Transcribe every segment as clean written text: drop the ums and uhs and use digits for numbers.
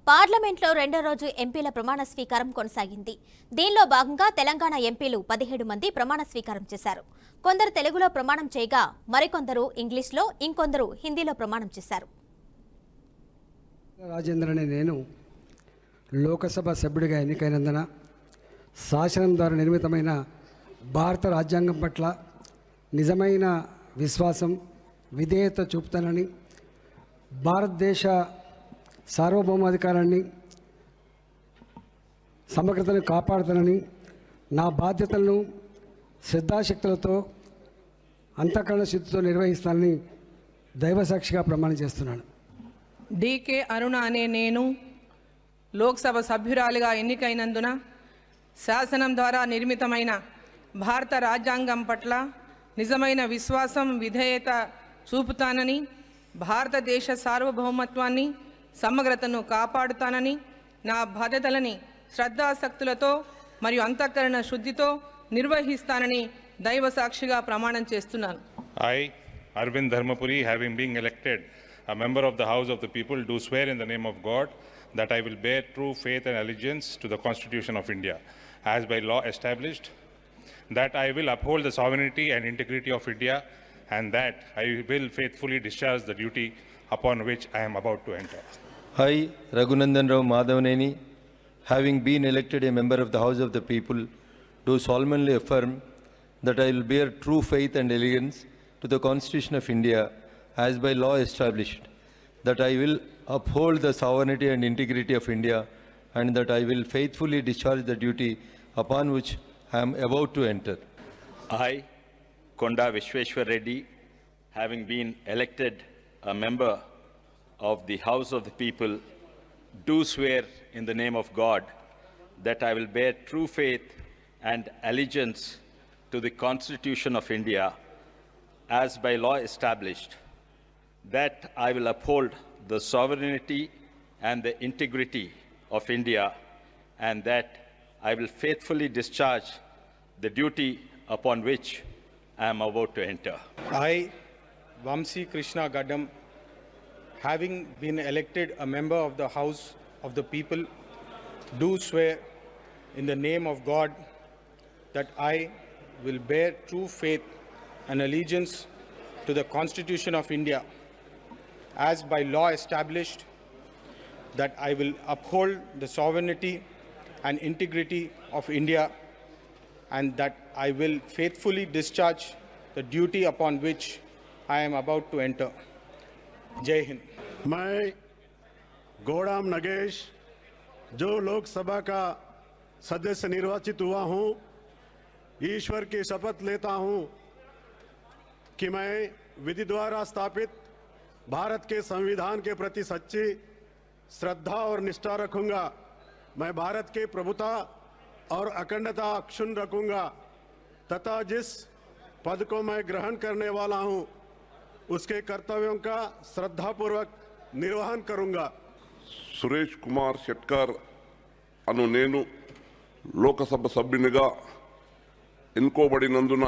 పార్లమెంట్లో రెండో రోజు ఎంపీల ప్రమాణ స్వీకారం కొనసాగింది. దీనిలో భాగంగా తెలంగాణ ఎంపీలు 17 మంది ప్రమాణ స్వీకారం చేశారు. కొందరు తెలుగులో ప్రమాణం చేయగా మరికొందరు ఇంగ్లీష్లో, ఇంకొందరు హిందీలో ప్రమాణం చేశారు. రాజేంద్రనే నేను లోకసభ సభ్యుడిగా ఎన్నికైనందున శాసనం ద్వారా నిర్మితమైన భారత రాజ్యాంగం పట్ల నిజమైన విశ్వాసం, విధేయత చూపుతానని, భారతదేశ సార్వభౌమాధికారాన్ని, సమగ్రతను కాపాడుతానని, నా బాధ్యతలను శ్రద్ధాశక్తులతో అంతఃకరణ శుద్ధితో నిర్వహిస్తానని దైవసాక్షిగా ప్రమాణం చేస్తున్నాను. డికే అరుణ అనే నేను లోక్సభ సభ్యురాలిగా ఎన్నికైనందున శాసనం ద్వారా నిర్మితమైన భారత రాజ్యాంగం పట్ల నిజమైన విశ్వాసం, విధేయత చూపుతానని, భారతదేశ సార్వభౌమత్వాన్ని, సమగ్రతను కాపాడుతానని, నా బాధ్యతలని శ్రద్ధాశక్తులతో మరియు అంతఃకరణ శుద్ధితో నిర్వహిస్తానని దైవ సాక్షిగా ప్రమాణం చేస్తున్నాను. I, Arvind Dharmapuri, having been elected a member of the House of the People, do swear in the name of God that I will bear true faith and allegiance to the Constitution of India, as by law established, that I will uphold the sovereignty and integrity of India, and that I will faithfully discharge the duty upon which I am about to enter. I, Raghunandan Rao Madhavaneni, having been elected a member of the House of the People, do solemnly affirm that I will bear true faith and allegiance to the Constitution of India, as by law established, that I will uphold the sovereignty and integrity of India, and that I will faithfully discharge the duty upon which I am about to enter. I, Konda Vishweshwar Reddy, having been elected a member of the House of the People, do swear in the name of God that I will bear true faith and allegiance to the Constitution of India, as by law established, that I will uphold the sovereignty and the integrity of India, and that I will faithfully discharge the duty upon which I am about to enter. I, Vamsi Krishna Gaddam, having been elected a member of the House of the People, do swear in the name of God that I will bear true faith and allegiance to the Constitution of India, as by law established, that I will uphold the sovereignty and integrity of India, and that I will faithfully discharge the duty upon which I am about to enter. Jai Hind. मैं गोड़ाम नगेश, जो लोकसभा का सदस्य निर्वाचित हुआ हूं, ईश्वर की शपथ लेता हूं कि मैं विधि द्वारा स्थापित भारत के संविधान के प्रति सच्ची श्रद्धा और निष्ठा रखूंगा। मैं भारत के प्रभुता और अखंडता अक्षुण्ण रखूंगा तथा जिस पद को मैं ग्रहण करने वाला हूं उसके कर्तव्यों का श्रद्धापूर्वक निर्वहन करूंगा। సురేష్ కుమార్ షెట్కర్ అను నేను లోకసభ సభ్యునిగా ఎన్నుకోబడినందున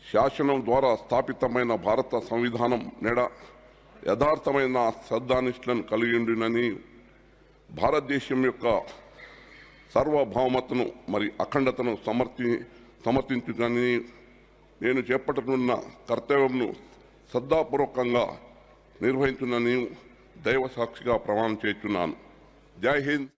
శాసనం ద్వారా స్థాపితమైన భారత సంవిధానం నెడ యథార్థమైన శ్రద్ధానిష్టలను కలిగి ఉండినని, భారతదేశం యొక్క సార్వభౌమతను మరి అఖండతను సమర్థించునని, నేను చేపట్టనున్న కర్తవ్యంను శ్రద్ధాపూర్వకంగా నిర్వహించునని దైవ సాక్షిగా ప్రమాణం చేస్తున్నాను. జై హింద్.